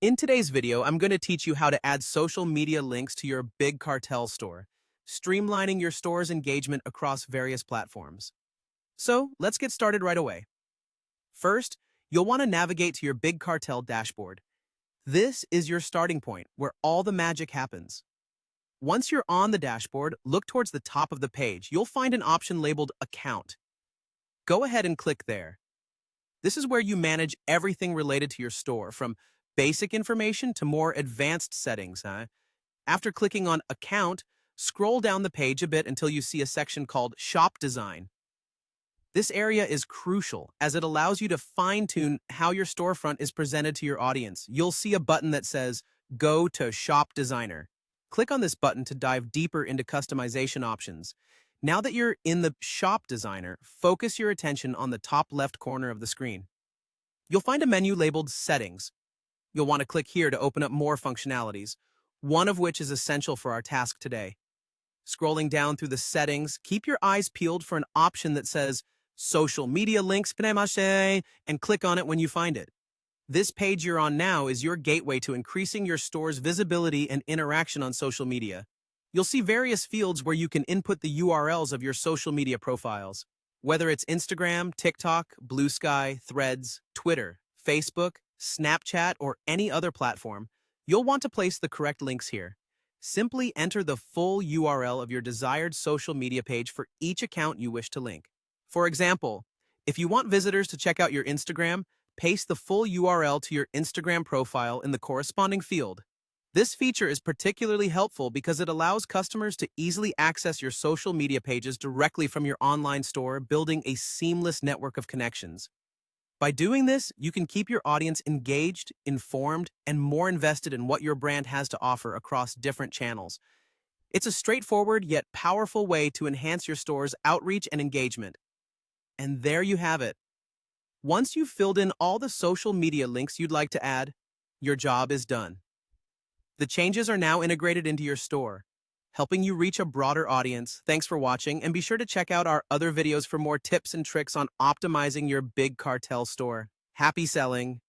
In today's video, I'm going to teach you how to add social media links to your Big Cartel store, streamlining your store's engagement across various platforms. So let's get started right away. First, you'll want to navigate to your Big Cartel dashboard. This is your starting point where all the magic happens. Once you're on the dashboard, look towards the top of the page. You'll find an option labeled Account. Go ahead and click there. This is where you manage everything related to your store, from basic information to more advanced settings. After clicking on Account, scroll down the page a bit until you see a section called Shop Design. This area is crucial as it allows you to fine-tune how your storefront is presented to your audience. You'll see a button that says Go to Shop Designer. Click on this button to dive deeper into customization options. Now that you're in the Shop Designer, focus your attention on the top left corner of the screen. You'll find a menu labeled Settings. You'll want to click here to open up more functionalities, one of which is essential for our task today. Scrolling down through the settings, keep your eyes peeled for an option that says Social Media Links, and click on it when you find it. This page you're on now is your gateway to increasing your store's visibility and interaction on social media. You'll see various fields where you can input the URLs of your social media profiles. Whether it's Instagram, TikTok, Blue Sky, Threads, Twitter, Facebook, Snapchat, or any other platform, you'll want to place the correct links here. Simply enter the full URL of your desired social media page for each account you wish to link. For example, if you want visitors to check out your Instagram, paste the full URL to your Instagram profile in the corresponding field. This feature is particularly helpful because it allows customers to easily access your social media pages directly from your online store, building a seamless network of connections. By doing this, you can keep your audience engaged, informed, and more invested in what your brand has to offer across different channels. It's a straightforward yet powerful way to enhance your store's outreach and engagement. And there you have it. Once you've filled in all the social media links you'd like to add, your job is done. The changes are now integrated into your store, helping you reach a broader audience. Thanks for watching, and be sure to check out our other videos for more tips and tricks on optimizing your Big Cartel store. Happy selling!